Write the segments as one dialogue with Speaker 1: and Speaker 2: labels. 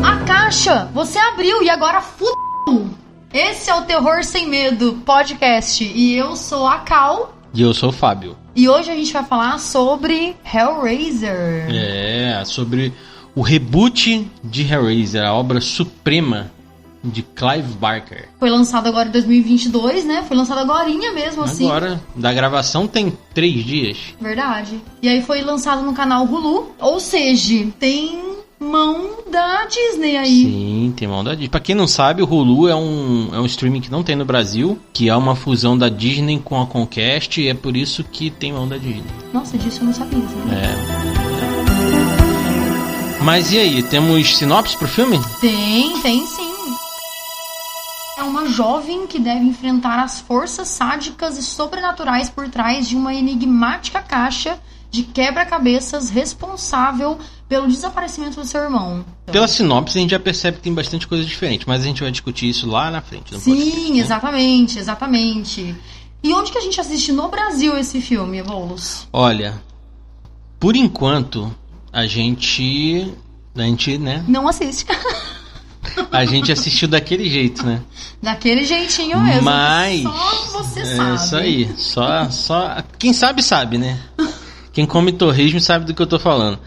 Speaker 1: A caixa! Você abriu e agora fudeu! Esse é o Terror Sem Medo podcast. E eu sou a Cal.
Speaker 2: E eu sou o Fábio.
Speaker 1: E hoje a gente vai falar sobre Hellraiser.
Speaker 2: Sobre o reboot de Hellraiser, a obra suprema de Clive Barker.
Speaker 1: Foi lançado agora em 2022, né? Foi lançado agorinha mesmo, assim.
Speaker 2: Agora, da gravação tem 3 dias.
Speaker 1: Verdade. E aí foi lançado no canal Hulu. Ou seja, tem mão da Disney aí.
Speaker 2: Sim, tem mão da Disney. Pra quem não sabe, o Hulu é um streaming que não tem no Brasil, que é uma fusão da Disney com a Comcast, e é por isso que tem mão da Disney.
Speaker 1: Nossa, disso eu não sabia, né?
Speaker 2: Mas e aí, temos sinopse pro filme?
Speaker 1: Tem sim. É uma jovem que deve enfrentar as forças sádicas e sobrenaturais por trás de uma enigmática caixa de quebra-cabeças responsável pelo desaparecimento do seu irmão.
Speaker 2: Pela sinopse a gente já percebe que tem bastante coisa diferente, mas a gente vai discutir isso lá na frente.
Speaker 1: Sim, exatamente. E onde que a gente assiste no Brasil esse filme, Boulos?
Speaker 2: Olha, por enquanto a gente, né?
Speaker 1: Não assiste.
Speaker 2: A gente assistiu daquele jeito, né?
Speaker 1: Daquele jeitinho mesmo.
Speaker 2: Mas
Speaker 1: só você sabe.
Speaker 2: É isso aí. Só quem sabe, né? Quem come torresmo sabe do que eu tô falando.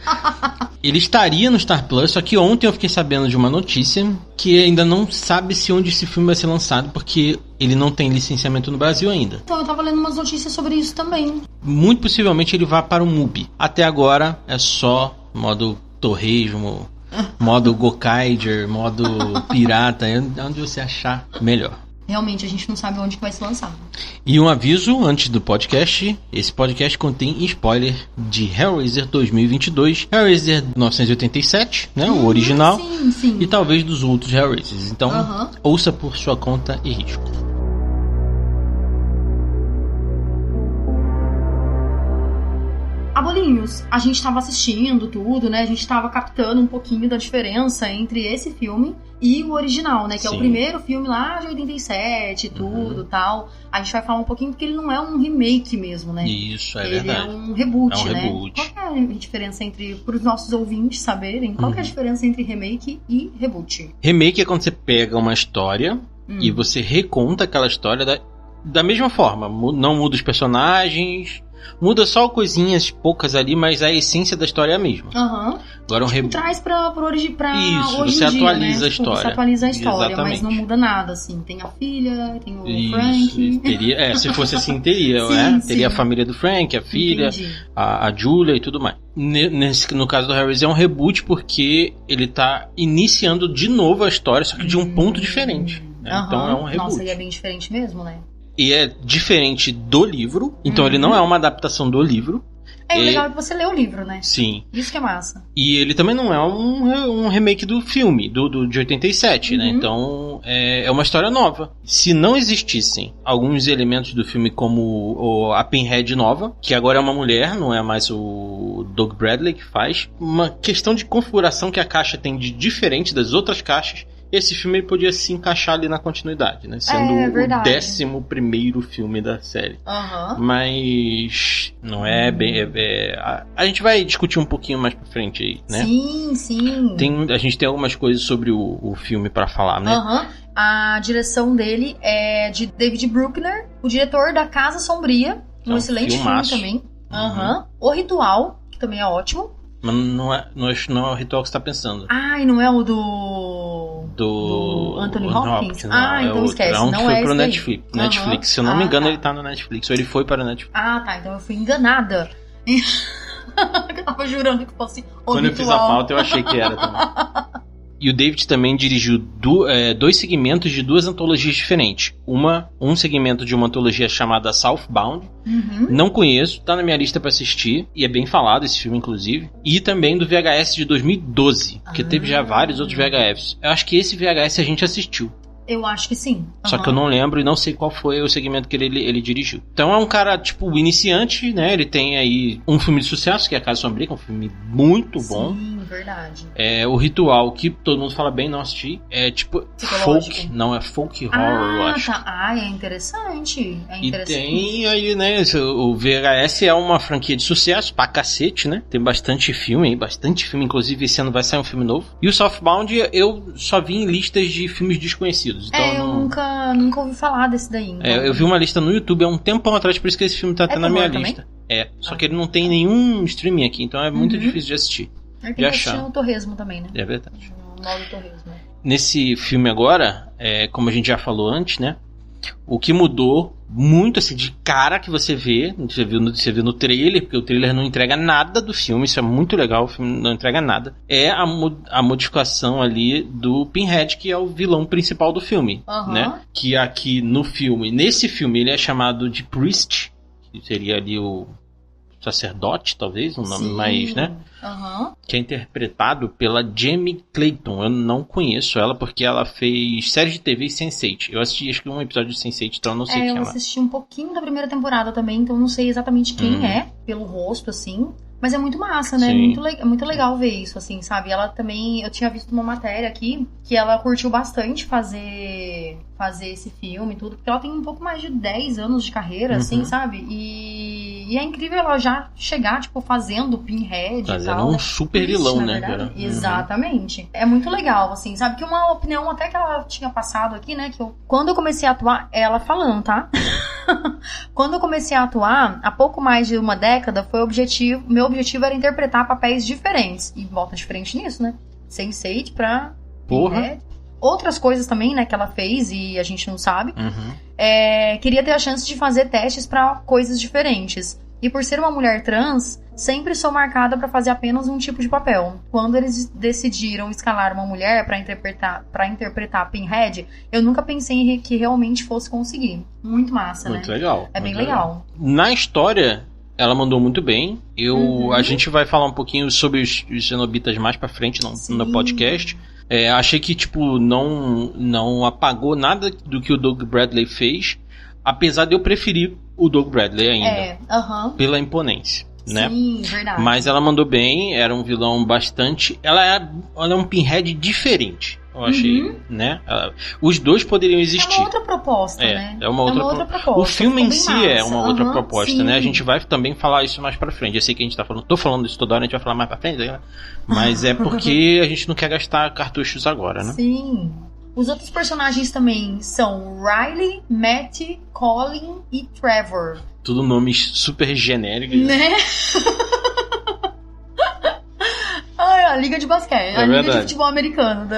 Speaker 2: Ele estaria no Star Plus, só que ontem eu fiquei sabendo de uma notícia que ainda não sabe se onde esse filme vai ser lançado, porque ele não tem licenciamento no Brasil ainda.
Speaker 1: Então, eu tava lendo umas notícias sobre isso também.
Speaker 2: Muito possivelmente ele vá para o MUBI. Até agora é só modo torresmo, modo Gokaiger, modo pirata, onde você achar melhor.
Speaker 1: Realmente, a gente não sabe onde que vai ser lançado.
Speaker 2: E um aviso antes do podcast: esse podcast contém spoiler de Hellraiser 2022, Hellraiser 1987, né, o original,
Speaker 1: sim.
Speaker 2: E talvez dos outros Hellraisers. Então, ouça por sua conta e risco.
Speaker 1: Abolinhos, a gente tava assistindo tudo, né? A gente tava captando um pouquinho da diferença entre esse filme e o original, né? Que é o primeiro filme lá de 87 e tudo tal. A gente vai falar um pouquinho porque ele não é um remake mesmo, né?
Speaker 2: Isso,
Speaker 1: ele
Speaker 2: verdade.
Speaker 1: Ele é um reboot, né?
Speaker 2: Reboot.
Speaker 1: Qual que é a diferença entre, para os nossos ouvintes saberem, qual que é a diferença entre remake e reboot?
Speaker 2: Remake é quando você pega uma história e você reconta aquela história da mesma forma. Não muda os personagens, muda só coisinhas poucas ali, mas a essência da história é a mesma. Agora
Speaker 1: traz pra hoje
Speaker 2: Isso,
Speaker 1: hoje
Speaker 2: você
Speaker 1: em dia,
Speaker 2: atualiza
Speaker 1: né?
Speaker 2: a história.
Speaker 1: Você atualiza a história,
Speaker 2: Exatamente.
Speaker 1: mas não muda nada, assim. Tem a filha, tem o
Speaker 2: Isso,
Speaker 1: Frank.
Speaker 2: teria, se fosse assim, teria, Teria a família do Frank, a filha, a Julia e tudo mais. No caso do Hellraiser é um reboot porque ele tá iniciando de novo a história, só que de um ponto diferente. Né? Então é um reboot.
Speaker 1: Nossa, ele é bem diferente mesmo, né?
Speaker 2: E é diferente do livro, então ele não é uma adaptação do livro.
Speaker 1: É legal que você lê o livro, né?
Speaker 2: Sim.
Speaker 1: Isso que é massa.
Speaker 2: E ele também não é um remake do filme, de 87, né? Então é uma história nova. Se não existissem alguns elementos do filme como a Pinhead nova, que agora é uma mulher, não é mais o Doug Bradley que faz, uma questão de configuração que a caixa tem de diferente das outras caixas, esse filme ele podia se encaixar ali na continuidade, né? Sendo o 11º filme da série. Mas não é bem... a gente vai discutir um pouquinho mais pra frente aí, né?
Speaker 1: Sim.
Speaker 2: A gente tem algumas coisas sobre o filme pra falar, né?
Speaker 1: A direção dele é de David Bruckner, o diretor da Casa Sombria, um excelente filme também. O Ritual, que também é ótimo.
Speaker 2: Mas não é o Ritual que você tá pensando.
Speaker 1: E não é o do Anthony Hopkins?
Speaker 2: Não,
Speaker 1: então esquece.
Speaker 2: Não,
Speaker 1: não
Speaker 2: foi
Speaker 1: é
Speaker 2: pro Netflix. Se eu não me engano, ele tá no Netflix. Ou ele foi para o Netflix.
Speaker 1: Então eu fui enganada. Eu tava jurando que fosse o
Speaker 2: Quando
Speaker 1: Ritual.
Speaker 2: eu fiz a pauta, eu achei que era também. E o David também dirigiu 2 segmentos de 2 antologias diferentes. Um segmento de uma antologia chamada Southbound. Não conheço, tá na minha lista pra assistir. E é bem falado esse filme, inclusive. E também do VHS de 2012. Porque teve já vários outros VHS. Eu acho que esse VHS a gente assistiu.
Speaker 1: Eu acho que sim.
Speaker 2: Só que eu não lembro e não sei qual foi o segmento que ele dirigiu. Então é um cara, tipo, iniciante, né? Ele tem aí um filme de sucesso, que é A Casa Sombria, que é um filme muito bom.
Speaker 1: verdade.
Speaker 2: O ritual que todo mundo fala bem, não assisti, é tipo folk, não é folk horror, eu acho.
Speaker 1: Tá. É interessante.
Speaker 2: E tem aí, né, o VHS é uma franquia de sucesso pra cacete, né? Tem bastante filme, inclusive esse ano vai sair um filme novo. E o Southbound eu só vi em listas de filmes desconhecidos. Então
Speaker 1: eu nunca ouvi falar desse daí. Então.
Speaker 2: Eu vi uma lista no YouTube há um tempão atrás, por isso que esse filme tá até na minha lista. Só que ele não tem nenhum streaming aqui, então é muito difícil de assistir.
Speaker 1: Tem que assistir no Torresmo também, né?
Speaker 2: É verdade.
Speaker 1: No modo Torresmo.
Speaker 2: Nesse filme agora, como a gente já falou antes, né? O que mudou muito, assim, de cara que você viu no trailer, porque o trailer não entrega nada do filme, isso é muito legal, o filme não entrega nada, é a modificação ali do Pinhead, que é o vilão principal do filme, né? Que aqui nesse filme, ele é chamado de Priest, que seria ali o sacerdote, talvez, um nome mais, né? Que é interpretado pela Jamie Clayton. Eu não conheço ela porque ela fez séries de TV e Sense8. Eu assisti acho que um episódio de Sense8, então eu não sei quem é ela.
Speaker 1: Eu assisti um pouquinho da primeira temporada também, então eu não sei exatamente quem é, pelo rosto, assim. Mas é muito massa, né? Muito legal ver isso, assim, sabe? Ela também... Eu tinha visto uma matéria aqui que ela curtiu bastante fazer esse filme e tudo, porque ela tem um pouco mais de 10 anos de carreira, assim, sabe? E é incrível ela já chegar, tipo, fazendo Pinhead e tal.
Speaker 2: Um super vilão, né?
Speaker 1: Exatamente. É muito legal, assim, sabe? Que uma opinião até que ela tinha passado aqui, né? Que quando eu comecei a atuar, ela falando, tá? Quando eu comecei a atuar, há pouco mais de uma década, meu objetivo era interpretar papéis diferentes. E volta diferente nisso, né? Sense8 pra Pinhead. Outras coisas também, né, que ela fez e a gente não sabe. Queria ter a chance de fazer testes pra coisas diferentes. E por ser uma mulher trans, sempre sou marcada pra fazer apenas um tipo de papel. Quando eles decidiram escalar uma mulher pra interpretar Pinhead, eu nunca pensei que realmente fosse conseguir. Muito massa,
Speaker 2: muito
Speaker 1: né?
Speaker 2: Legal.
Speaker 1: É bem legal.
Speaker 2: Na história, ela mandou muito bem. A gente vai falar um pouquinho sobre os cenobitas mais pra frente no podcast. Achei que, tipo, não apagou nada do que o Doug Bradley fez, apesar de eu preferir o Doug Bradley ainda, pela imponência, né?
Speaker 1: Sim, verdade.
Speaker 2: Mas ela mandou bem, era um vilão bastante... Ela é um Pinhead diferente, eu achei, né? Os dois poderiam existir.
Speaker 1: É uma outra proposta, né?
Speaker 2: É uma outra proposta. O filme em si é uma outra proposta, né? A gente vai também falar isso mais pra frente. Eu sei que a gente tô falando isso toda hora, a gente vai falar mais pra frente, né? Mas é porque a gente não quer gastar cartuchos agora, né?
Speaker 1: Sim. Os outros personagens também são Riley, Matt, Colin e Trevor.
Speaker 2: Tudo nomes super genéricos.
Speaker 1: Né? A Liga de Basquete, a Liga de Futebol Americano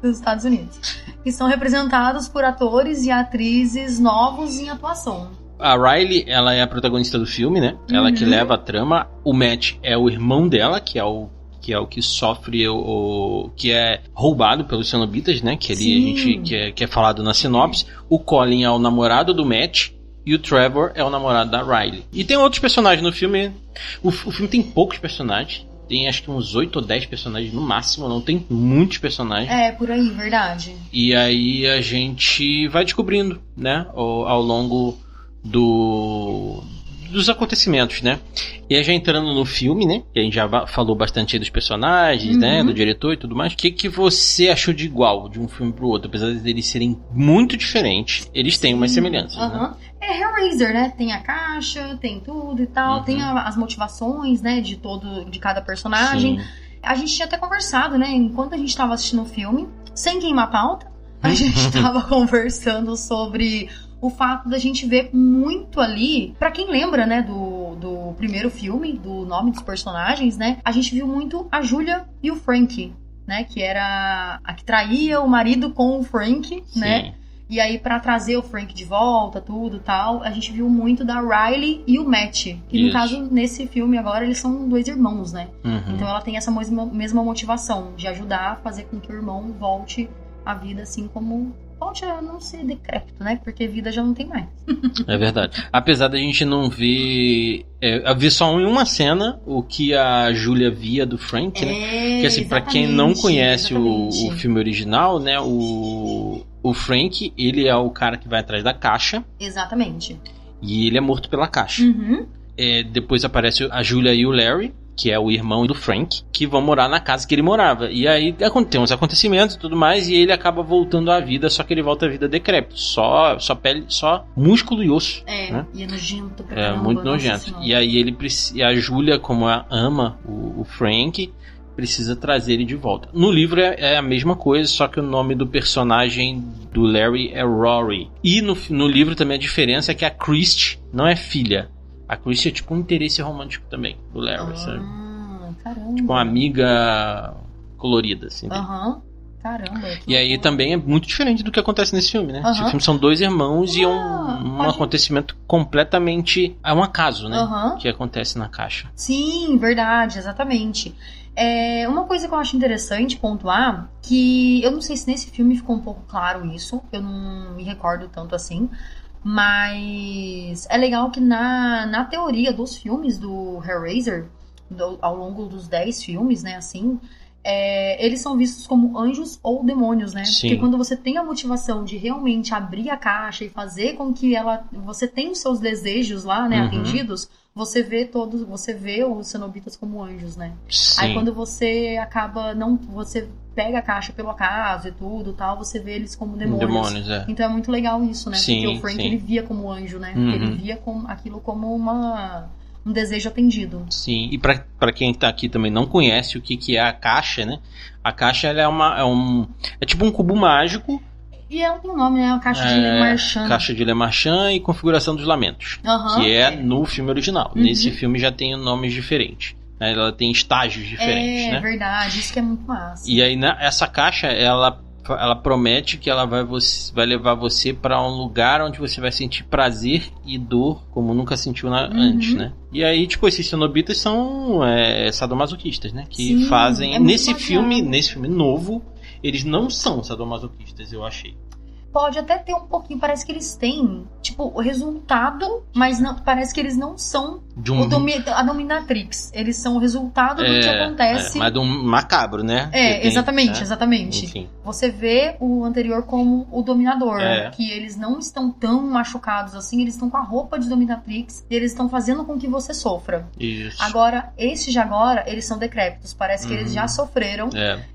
Speaker 1: dos Estados Unidos. Que são representados por atores e atrizes novos em atuação.
Speaker 2: A Riley, ela é a protagonista do filme, né? Ela que leva a trama. O Matt é o irmão dela, que é o que sofre que é roubado pelos cenobitas, né? Que é falado na sinopse. O Colin é o namorado do Matt e o Trevor é o namorado da Riley. E tem outros personagens no filme. O filme tem poucos personagens. Tem acho que uns 8 ou 10 personagens no máximo, não tem muitos personagens.
Speaker 1: Por aí, verdade.
Speaker 2: E aí a gente vai descobrindo, né? Ao longo dos acontecimentos, né? E aí já entrando no filme, né? Que a gente já falou bastante aí dos personagens, né? Do diretor e tudo mais. O que você achou de igual de um filme pro outro? Apesar de eles serem muito diferentes, eles têm umas semelhanças, né?
Speaker 1: É Hellraiser, né? Tem a caixa, tem tudo e tal. Tem as motivações, né? De cada personagem. Sim. A gente tinha até conversado, né? Enquanto a gente tava assistindo o filme, sem queimar pauta, a gente tava conversando sobre o fato da gente ver muito ali, pra quem lembra, né, do primeiro filme, do nome dos personagens, né, a gente viu muito a Julia e o Frank, né, que era a que traía o marido com o Frank,
Speaker 2: Sim.
Speaker 1: né, e aí pra trazer o Frank de volta, tudo tal, a gente viu muito da Riley e o Matt, que no caso, nesse filme agora, eles são 2 irmãos, né, então ela tem essa mesma motivação de ajudar a fazer com que o irmão volte à vida assim como... Pode não ser decrépito, né? Porque vida já não tem mais.
Speaker 2: É verdade. Apesar da gente não ver... ver só em uma cena o que a Julia via do Frank, né? Que assim, pra quem não conhece o filme original, né? O Frank, ele é o cara que vai atrás da caixa.
Speaker 1: Exatamente.
Speaker 2: E ele é morto pela caixa. Depois aparece a Julia e o Larry. que é o irmão do Frank, que vão morar na casa que ele morava. E aí tem uns acontecimentos e tudo mais, e ele acaba voltando à vida, só que ele volta à vida decrépito. Só pele, só músculo e osso. Né?
Speaker 1: E é nojento pra caramba.
Speaker 2: É, muito nojento. E aí e a Julia, como ama o Frank, precisa trazer ele de volta. No livro é a mesma coisa, só que o nome do personagem do Larry é Rory. E no livro também a diferença é que a Christie não é filha. A Christie é tipo um interesse romântico também do Larry, sabe?
Speaker 1: Caramba.
Speaker 2: Tipo uma amiga colorida, assim.
Speaker 1: Caramba.
Speaker 2: E aí também é muito diferente do que acontece nesse filme, né? Esse filme são dois irmãos e é um acontecimento completamente... É um acaso, né? Que acontece na caixa.
Speaker 1: Sim, verdade, exatamente. Uma coisa que eu acho interessante pontuar, que eu não sei se nesse filme ficou um pouco claro isso, eu não me recordo tanto assim, mas é legal que na teoria dos filmes do Hellraiser, ao longo dos 10 filmes, né, assim, eles são vistos como anjos ou demônios, né?
Speaker 2: Sim.
Speaker 1: Porque quando você tem a motivação de realmente abrir a caixa e fazer com que você tenha os seus desejos lá, né, atendidos, você vê os cenobitas como anjos, né?
Speaker 2: Sim.
Speaker 1: Aí quando você você pega a caixa pelo acaso e tudo, tal, você vê eles como demônios. Então é muito legal isso, né?
Speaker 2: Sim,
Speaker 1: porque o Frank ele via como anjo, né? Ele via aquilo como um desejo atendido.
Speaker 2: Sim, e pra quem tá aqui também não conhece o que é a caixa, né? A caixa ela é tipo um cubo mágico.
Speaker 1: E ela tem um nome, né? A caixa de Le Marchand.
Speaker 2: Caixa de Le Marchand e Configuração dos Lamentos. Que é no filme original. Nesse filme já tem nomes diferentes. Ela tem estágios diferentes, né?
Speaker 1: É verdade, isso que é muito massa.
Speaker 2: E aí essa caixa, ela promete que ela vai levar você para um lugar onde você vai sentir prazer e dor como nunca sentiu antes, né? E aí, tipo, esses cenobitas são sadomasoquistas, né? Que fazem... Nesse filme novo, eles não são sadomasoquistas, eu achei.
Speaker 1: Pode até ter um pouquinho, parece que eles têm, tipo, o resultado, mas não, parece que eles não são a dominatrix. Eles são o resultado do que acontece.
Speaker 2: Mas do macabro, né?
Speaker 1: Exatamente.
Speaker 2: Enfim.
Speaker 1: Você vê o anterior como o dominador, que eles não estão tão machucados assim, eles estão com a roupa de dominatrix e eles estão fazendo com que você sofra.
Speaker 2: Isso.
Speaker 1: Agora, esses de agora, eles são decrépitos. Parece que eles já sofreram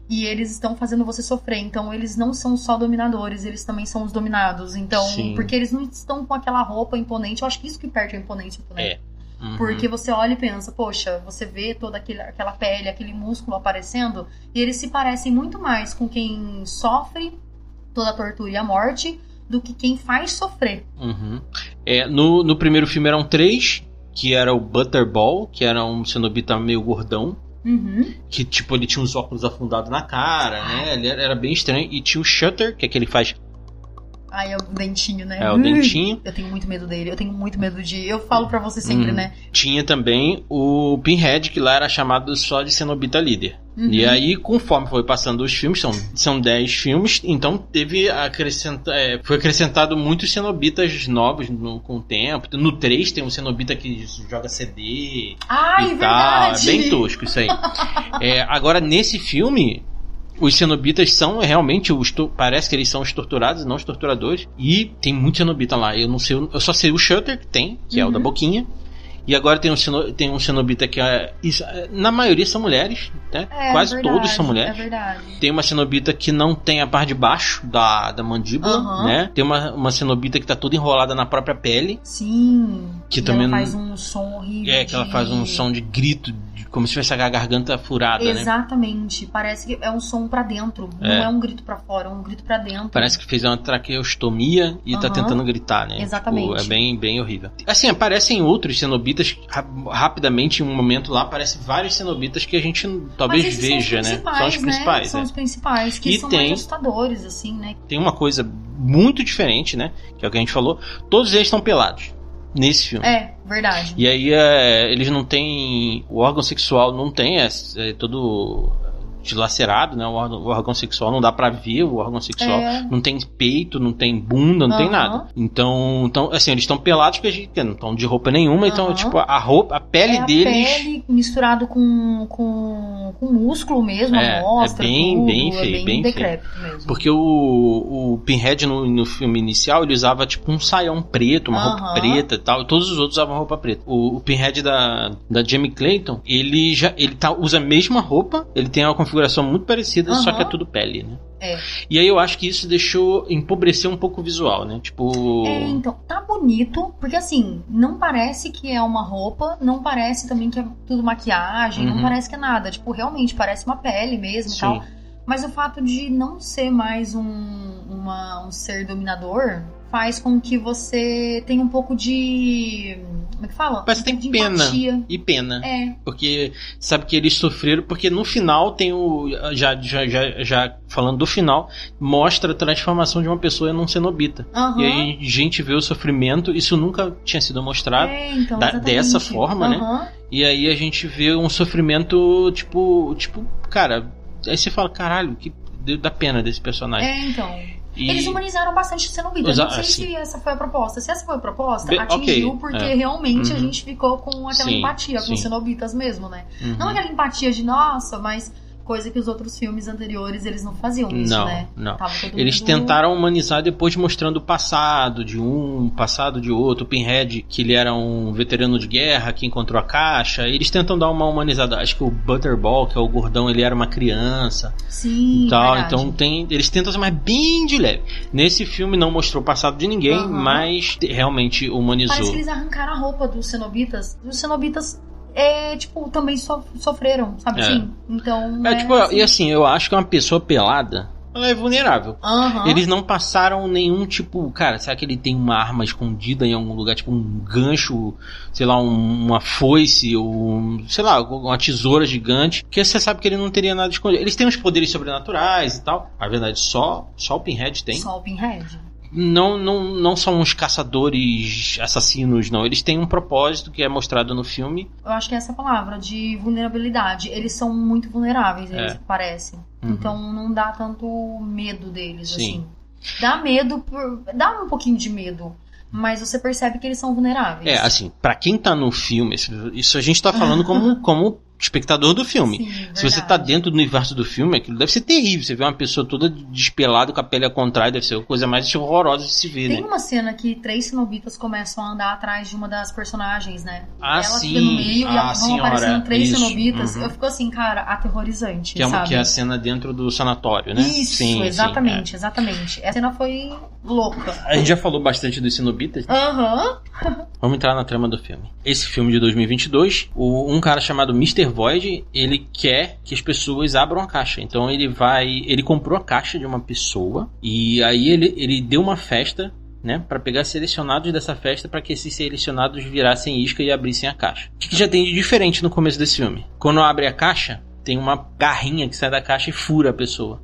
Speaker 1: e eles estão fazendo você sofrer. Então, eles não são só dominadores, eles também são os dominados. Então, porque eles não estão com aquela roupa imponente. Eu acho que isso que perde a imponência também. Porque você olha e pensa, poxa, você vê toda aquela pele, aquele músculo aparecendo, e eles se parecem muito mais com quem sofre toda a tortura e a morte do que quem faz sofrer.
Speaker 2: No primeiro filme eram 3, que era o Butterball, que era um cenobita meio gordão. Que tipo, ele tinha os óculos afundados na cara, né? Ele era bem estranho. E tinha o Shutter, que é que ele faz...
Speaker 1: É o dentinho, né?
Speaker 2: É o dentinho.
Speaker 1: Eu tenho muito medo dele. Eu tenho muito medo de... Eu falo pra você sempre, né?
Speaker 2: Tinha também o Pinhead, que lá era chamado só de cenobita líder. E aí, conforme foi passando os filmes, são 10 filmes, então foi acrescentado muitos cenobitas novos com o tempo. No 3 tem um cenobita que joga CD e tal. É bem tosco isso aí. Agora, nesse filme... Os cenobitas são realmente parece que eles são os torturados, não os torturadores. E tem muito cenobita lá. Eu só sei o Shutter que é o da boquinha. E agora tem um cenobita que na maioria são mulheres, né? Quase todos são mulheres.
Speaker 1: É verdade.
Speaker 2: Tem uma cenobita que não tem a parte de baixo da mandíbula, né? Tem uma cenobita que tá toda enrolada na própria pele.
Speaker 1: Sim.
Speaker 2: Que também
Speaker 1: ela faz um som horrível.
Speaker 2: Que ela faz um som de grito, como se tivesse a garganta furada,
Speaker 1: Exatamente. Parece que é um som pra dentro. Não é um grito pra fora, é um grito pra dentro.
Speaker 2: Parece que fez uma traqueostomia e tá tentando gritar, né?
Speaker 1: Exatamente.
Speaker 2: Tipo, é bem, bem horrível. Assim, aparecem outros cenobitas rapidamente, em um momento lá, aparecem vários cenobitas que a gente talvez veja, né? São os principais.
Speaker 1: São os principais, que são mais assustadores, assim, né?
Speaker 2: Tem uma coisa muito diferente, né? Que é o que a gente falou. Todos eles estão pelados. Nesse filme.
Speaker 1: Verdade.
Speaker 2: E aí eles não têm... O órgão sexual não tem todo dilacerado, né? O órgão sexual não dá pra ver, o órgão sexual não tem peito, não tem bunda, não tem nada. Então, assim, eles estão pelados porque não estão de roupa nenhuma, então, tipo, a pele deles...
Speaker 1: A pele misturado com músculo mesmo, amostra,
Speaker 2: bem feio, bem decrépito mesmo. Porque o Pinhead no filme inicial, ele usava, tipo, um saião preto, uma roupa preta e tal, todos os outros usavam roupa preta. O Pinhead da Jamie Clayton, ele usa a mesma roupa, ele tem uma configuração muito parecida, só que é tudo pele, né? E aí eu acho que isso empobreceu um pouco o visual, né? Tipo...
Speaker 1: então, tá bonito, porque assim, não parece que é uma roupa, não parece também que é tudo maquiagem, não parece que é nada. Tipo, realmente parece uma pele mesmo e tal. Mas o fato de não ser mais um ser dominador faz com que você tenha um pouco de... Como é que fala?
Speaker 2: Parece que tem pena.
Speaker 1: Empatia.
Speaker 2: E pena. Porque sabe que eles sofreram... Porque no final tem o... Já falando do final, mostra a transformação de uma pessoa num cenobita. E aí a gente vê o sofrimento. Isso nunca tinha sido mostrado dessa forma, né? E aí a gente vê um sofrimento tipo... Cara... Aí você fala, caralho, que dá pena desse personagem.
Speaker 1: Então... Eles humanizaram bastante o cenobita. Não sei se essa foi a proposta. Se essa foi a proposta, atingiu, porque realmente a gente ficou com aquela empatia com os cenobitas mesmo, né? Não aquela empatia de, nossa, mas... Coisa que os outros filmes anteriores, eles não faziam isso, né?
Speaker 2: Não. Eles tentaram humanizar depois mostrando o passado de um, o passado de outro. O Pinhead, que ele era um veterano de guerra que encontrou a caixa. Eles tentam dar uma humanizada. Acho que o Butterball, que é o gordão, ele era uma criança.
Speaker 1: Sim,
Speaker 2: tal. Então eles tentam ser mais bem de leve. Nesse filme não mostrou o passado de ninguém, mas realmente humanizou.
Speaker 1: Parece que eles arrancaram a roupa dos cenobitas. Os cenobitas... tipo, também sofreram, sabe assim? Então,
Speaker 2: tipo, assim. E assim, eu acho que uma pessoa pelada, ela é vulnerável. Eles não passaram nenhum tipo... Cara, será que ele tem uma arma escondida em algum lugar? Tipo um gancho, sei lá, uma foice, ou sei lá, uma tesoura gigante. Porque você sabe que ele não teria nada escondido. Eles têm uns poderes sobrenaturais e tal. Na verdade, só o Pinhead tem.
Speaker 1: Só o Pinhead.
Speaker 2: Não são uns caçadores assassinos, não. Eles têm um propósito que é mostrado no filme.
Speaker 1: Eu acho que é essa palavra, de vulnerabilidade. Eles são muito vulneráveis, eles parecem. Então não dá tanto medo deles, assim. Dá medo, dá um pouquinho de medo. Mas você percebe que eles são vulneráveis.
Speaker 2: Assim, pra quem tá no filme, isso a gente tá falando como espectador do filme.
Speaker 1: Sim,
Speaker 2: se você tá dentro do universo do filme, aquilo deve ser terrível. Você vê uma pessoa toda despelada, com a pele ao contrário, deve ser a coisa mais horrorosa de se ver,
Speaker 1: Tem uma cena que 3 cenobitas começam a andar atrás de uma das personagens, né?
Speaker 2: Ela
Speaker 1: fica no meio e vão aparecendo 3 cenobitas. Eu fico assim, cara, aterrorizante, sabe?
Speaker 2: Que é a cena dentro do sanatório, né?
Speaker 1: Isso, exatamente. Essa cena foi louca.
Speaker 2: A gente já falou bastante dos cenobitas. Vamos entrar na trama do filme. Esse filme de 2022, um cara chamado Mr. Void, ele quer que as pessoas abram a caixa. Então ele comprou a caixa de uma pessoa e aí ele deu uma festa, né, para pegar selecionados dessa festa, para que esses selecionados virassem isca e abrissem a caixa. O que já tem de diferente no começo desse filme? Quando abre a caixa, tem uma garrinha que sai da caixa e fura a pessoa.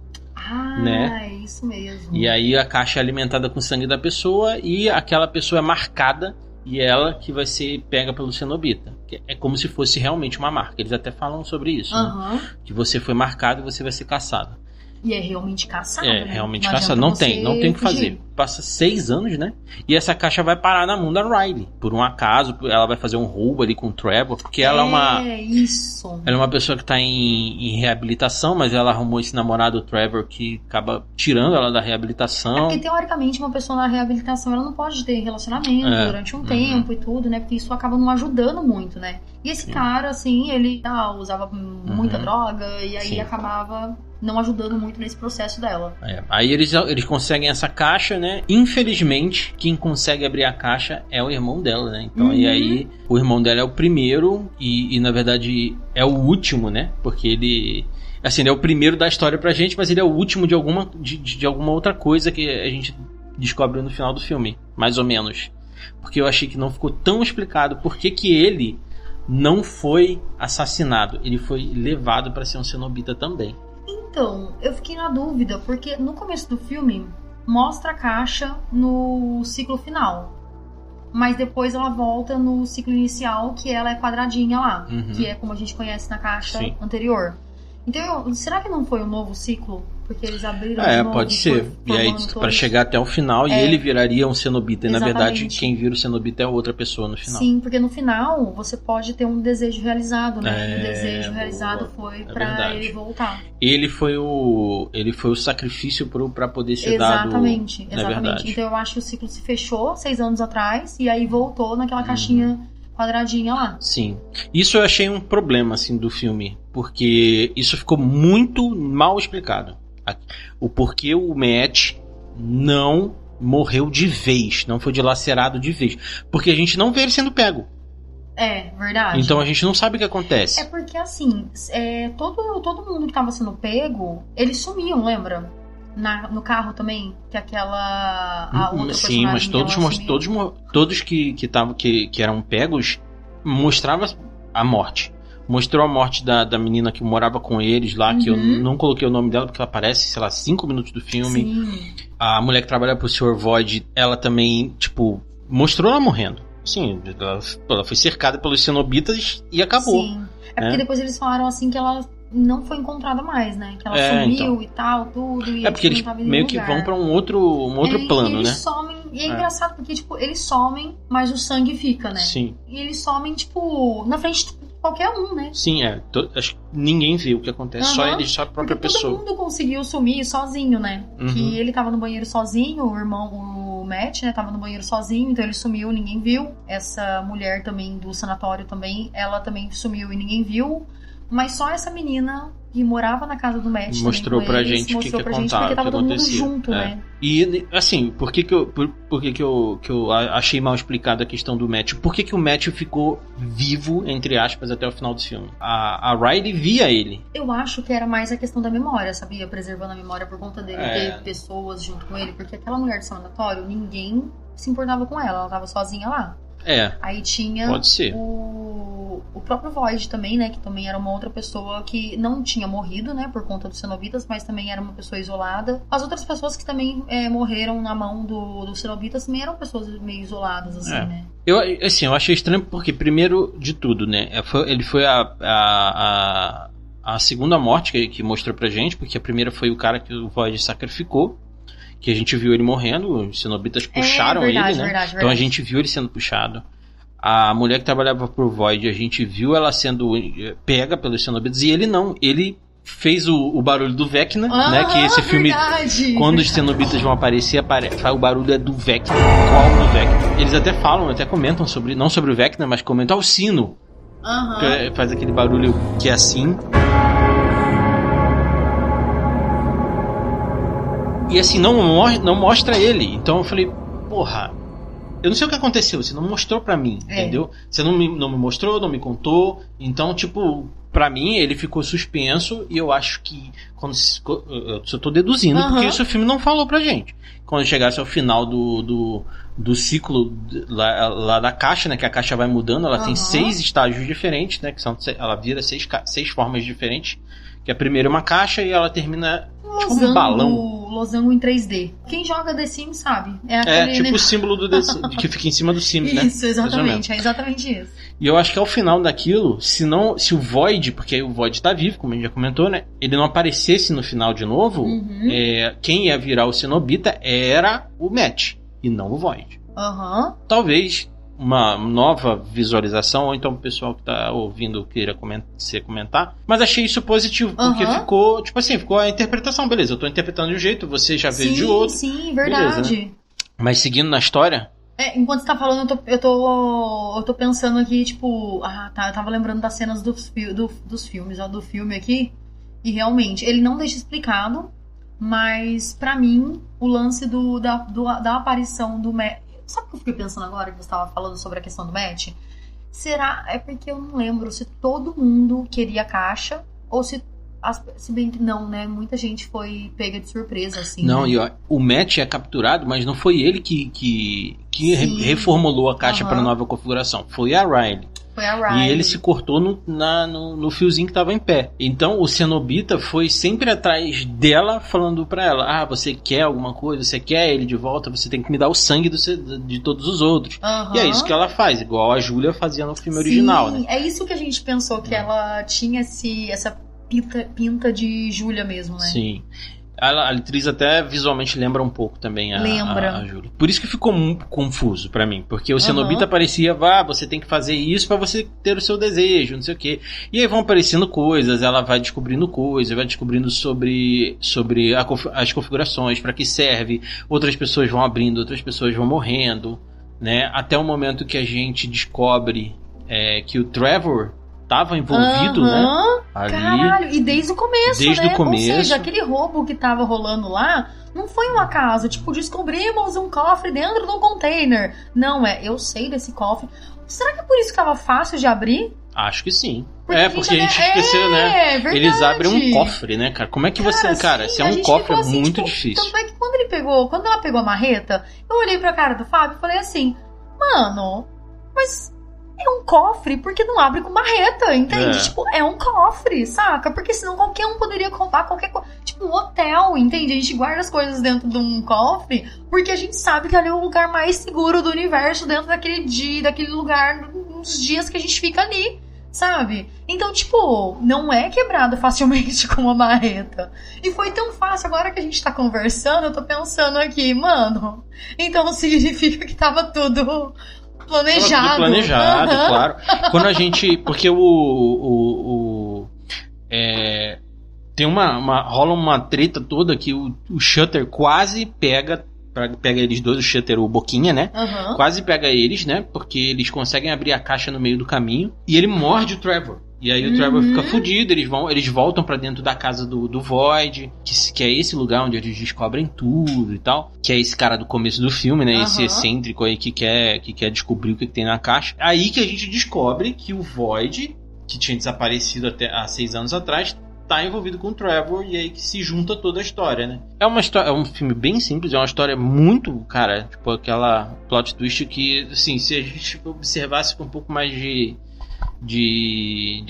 Speaker 1: É isso mesmo.
Speaker 2: E aí a caixa é alimentada com o sangue da pessoa e aquela pessoa é marcada e ela que vai ser pega pelo cenobita. É como se fosse realmente uma marca. Eles até falam sobre isso, né? Que você foi marcado e você vai ser caçado.
Speaker 1: E é realmente caçado,
Speaker 2: né? Realmente caçado. Não tem o que fazer. Passa 6 anos, né? E essa caixa vai parar na mão da Riley. Por um acaso, ela vai fazer um roubo ali com o Trevor. Porque ela é uma...
Speaker 1: isso.
Speaker 2: Ela é uma pessoa que tá em reabilitação, mas ela arrumou esse namorado, o Trevor, que acaba tirando ela da reabilitação.
Speaker 1: Porque, teoricamente, uma pessoa na reabilitação, ela não pode ter relacionamento durante um tempo e tudo, né? Porque isso acaba não ajudando muito, né? E esse cara, assim, ele usava muita droga e aí acabava não ajudando muito nesse processo dela.
Speaker 2: Aí eles conseguem essa caixa, né? Infelizmente, quem consegue abrir a caixa é o irmão dela, né? Então, e aí, o irmão dela é o primeiro e na verdade, é o último, né? Porque ele... Assim, ele é o primeiro da história pra gente, mas ele é o último de alguma outra coisa que a gente descobre no final do filme. Mais ou menos. Porque eu achei que não ficou tão explicado por que ele não foi assassinado. Ele foi levado pra ser um cenobita também.
Speaker 1: Então, eu fiquei na dúvida, porque no começo do filme mostra a caixa no ciclo final. Mas depois ela volta no ciclo inicial, que ela é quadradinha lá. Que é como a gente conhece na caixa anterior. Então, será que não foi um novo ciclo? Porque eles abriram de novo,
Speaker 2: pode ser. E aí, pra chegar até o final, e ele viraria um cenobita. E na verdade, quem vira o cenobita é outra pessoa no final.
Speaker 1: Sim, porque no final, você pode ter um desejo realizado, né? E o desejo realizado foi pra ele voltar.
Speaker 2: Ele foi o sacrifício pra poder ser dado.
Speaker 1: Exatamente. Então eu acho que o ciclo se fechou 6 anos atrás, e aí voltou naquela caixinha quadradinha lá.
Speaker 2: Sim. Isso eu achei um problema, assim, do filme. Porque isso ficou muito mal explicado. O porquê o Matt não morreu de vez, não foi dilacerado de vez. Porque a gente não vê ele sendo pego.
Speaker 1: É, verdade.
Speaker 2: Então a gente não sabe o que acontece.
Speaker 1: É porque, assim, todo mundo que tava sendo pego, eles sumiam, lembra? No carro também, que aquela... A outra
Speaker 2: sim, mas todos que eram pegos mostrava a morte. Mostrou a morte da menina que morava com eles lá, que eu não coloquei o nome dela porque ela aparece, sei lá, 5 minutos do filme. Sim. A mulher que trabalha pro Sr. Void, ela também, tipo, mostrou ela morrendo. Sim, ela foi cercada pelos cenobitas e acabou.
Speaker 1: Sim. É porque depois eles falaram assim que ela não foi encontrada mais, né? Que ela sumiu e tal, tudo. E
Speaker 2: porque eles meio que vão pra um outro plano,
Speaker 1: eles
Speaker 2: né?
Speaker 1: Somem, e é engraçado porque, tipo, eles somem, mas o sangue fica, né?
Speaker 2: Sim.
Speaker 1: E eles somem, tipo, na frente de qualquer um, né?
Speaker 2: Sim, acho que ninguém viu o que acontece, só ele, só a própria
Speaker 1: porque
Speaker 2: pessoa.
Speaker 1: Todo mundo conseguiu sumir sozinho, né? Que ele tava no banheiro sozinho, o Matt, né, tava no banheiro sozinho, então ele sumiu, ninguém viu. Essa mulher também do sanatório também, ela também sumiu e ninguém viu. Mas só essa menina que morava na casa do Matt
Speaker 2: mostrou pra gente o que aconteceu,
Speaker 1: porque tava todo mundo junto, né?
Speaker 2: E assim, por que eu achei mal explicado a questão do Matt? Por que o Matt ficou vivo, entre aspas, até o final do filme? A Riley via ele.
Speaker 1: Eu acho que era mais a questão da memória, sabia? Preservando a memória por conta dele ter pessoas junto com ele, porque aquela mulher do sanatório, ninguém se importava com ela tava sozinha lá. Aí tinha
Speaker 2: pode ser.
Speaker 1: O próprio Void também, né? Que também era uma outra pessoa que não tinha morrido, né? Por conta dos cenobitas, mas também era uma pessoa isolada. As outras pessoas que também morreram na mão dos cenobitas também eram pessoas meio isoladas, assim, né?
Speaker 2: Eu achei estranho porque, primeiro de tudo, né? Ele foi a segunda morte que mostrou pra gente, porque a primeira foi o cara que o Void sacrificou. Que a gente viu ele morrendo, os cenobitas puxaram ele, né?
Speaker 1: Verdade.
Speaker 2: Então a gente viu ele sendo puxado. A mulher que trabalhava pro Void, a gente viu ela sendo pega pelos cenobitas, e ele não. Ele fez o barulho do Vecna, né? Que esse filme, quando os cenobitas vão aparecer, o barulho é do Vecna, qual do Vecna. Eles até falam, até comentam sobre, não sobre o Vecna, mas comentam o sino. Que faz aquele barulho que é assim. E assim, não mostra ele. Então eu falei, porra, eu não sei o que aconteceu, você não mostrou pra mim, entendeu? Você não me mostrou, não me contou. Então, tipo, pra mim ele ficou suspenso. E eu acho que eu só tô deduzindo, porque isso o filme não falou pra gente. Quando chegasse ao final do ciclo lá da caixa, né? Que a caixa vai mudando, ela tem 6 estágios diferentes, né? Ela vira 6 formas diferentes. Que a primeira é uma caixa e ela termina tipo um balão.
Speaker 1: Losango em 3D. Quem joga The Sims sabe.
Speaker 2: Tipo o símbolo do The Sims, que fica em cima do Sims, né?
Speaker 1: Isso, exatamente. É exatamente isso.
Speaker 2: E eu acho que ao final daquilo, se o Void, porque o Void tá vivo, como a gente já comentou, né? Ele não aparecesse no final de novo, quem ia virar o cenobita era o Matt, e não o Void. Talvez uma nova visualização, ou então o pessoal que tá ouvindo queira comentar, mas achei isso positivo, porque ficou, tipo assim, ficou a interpretação, beleza, eu tô interpretando de um jeito, você já vê de outro.
Speaker 1: Sim, verdade.
Speaker 2: Beleza, né? Mas seguindo na história...
Speaker 1: enquanto você tá falando, eu tô pensando aqui, tipo, eu tava lembrando das cenas dos filmes, do filme aqui, e realmente, ele não deixa explicado, mas pra mim, o lance da aparição do Matt. Sabe o que eu fiquei pensando agora que você estava falando sobre a questão do Matt? É porque eu não lembro se todo mundo queria a caixa ou se bem que não, né? Muita gente foi pega de surpresa, assim.
Speaker 2: Não,
Speaker 1: né?
Speaker 2: E o Matt é capturado, mas não foi ele que reformulou a caixa para nova configuração. Foi a Riley. E ele se cortou no fiozinho que estava em pé. Então o cenobita foi sempre atrás dela, falando pra ela: você quer alguma coisa, você quer ele de volta, você tem que me dar o sangue de todos os outros. E é isso que ela faz, igual a Júlia fazia no filme original, né?
Speaker 1: É isso que a gente pensou, que ela tinha pinta de Júlia mesmo, né?
Speaker 2: Sim. A atriz até visualmente lembra um pouco também a Júlia. Por isso que ficou muito confuso pra mim. Porque o Cenobita parecia, você tem que fazer isso pra você ter o seu desejo, não sei o quê. E aí vão aparecendo coisas, ela vai descobrindo coisas, vai descobrindo sobre as configurações, pra que serve. Outras pessoas vão abrindo, outras pessoas vão morrendo, né? Até o momento que a gente descobre que o Trevor tava envolvido, né? Ali.
Speaker 1: Caralho, e desde o começo,
Speaker 2: desde o começo.
Speaker 1: Ou seja, aquele roubo que tava rolando lá não foi um acaso. Tipo, descobrimos um cofre dentro de um container. Não, eu sei desse cofre. Será que é por isso que tava fácil de abrir?
Speaker 2: Acho que sim. Porque a gente esqueceu, né?
Speaker 1: Verdade.
Speaker 2: Eles abrem um cofre, né, cara? Como é que você... Cara, se é um cofre é
Speaker 1: assim,
Speaker 2: muito
Speaker 1: tipo,
Speaker 2: difícil.
Speaker 1: Tanto é que quando ela pegou a marreta, eu olhei pra cara do Fábio e falei assim, mano, mas... é um cofre, porque não abre com marreta, entende? Tipo, é um cofre, saca? Porque senão qualquer um poderia roubar qualquer coisa. Tipo, um hotel, entende? A gente guarda as coisas dentro de um cofre, porque a gente sabe que ali é o lugar mais seguro do universo, dentro daquele lugar, nos dias que a gente fica ali, sabe? Então, tipo, não é quebrado facilmente com uma marreta. E foi tão fácil, agora que a gente tá conversando, eu tô pensando aqui, mano, então significa que tava tudo... planejado.
Speaker 2: Claro. Quando a gente... Porque tem rola uma treta toda que o Shutter quase pega eles dois, o Shutter, o Boquinha, né? Quase pega eles, né? Porque eles conseguem abrir a caixa no meio do caminho. E ele morde o Trevor. E aí o Trevor fica fudido, eles voltam pra dentro da casa do Void, que é esse lugar onde eles descobrem tudo e tal. Que é esse cara do começo do filme, né? Esse excêntrico aí que quer descobrir o que tem na caixa. Aí que a gente descobre que o Void, que tinha desaparecido até há 6 anos atrás, tá envolvido com o Trevor, e aí que se junta toda a história, né? É um filme bem simples, é uma história muito, cara, tipo aquela plot twist que, assim, se a gente observasse com um pouco mais de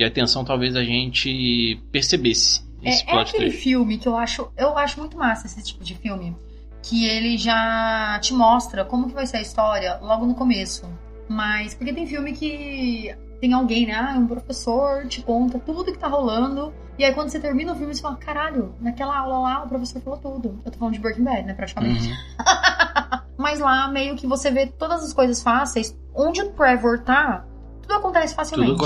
Speaker 2: atenção, talvez a gente percebesse esse plot twist.
Speaker 1: É aquele filme que eu acho muito massa, esse tipo de filme, que ele já te mostra como que vai ser a história logo no começo. Mas, porque tem filme que tem alguém, né? Um professor te conta tudo que tá rolando, e aí quando você termina o filme, você fala, caralho, naquela aula lá o professor falou tudo. Eu tô falando de Breaking Bad, né, praticamente. Mas lá, meio que você vê todas as coisas fáceis, onde o Trevor tá, tudo acontece facilmente.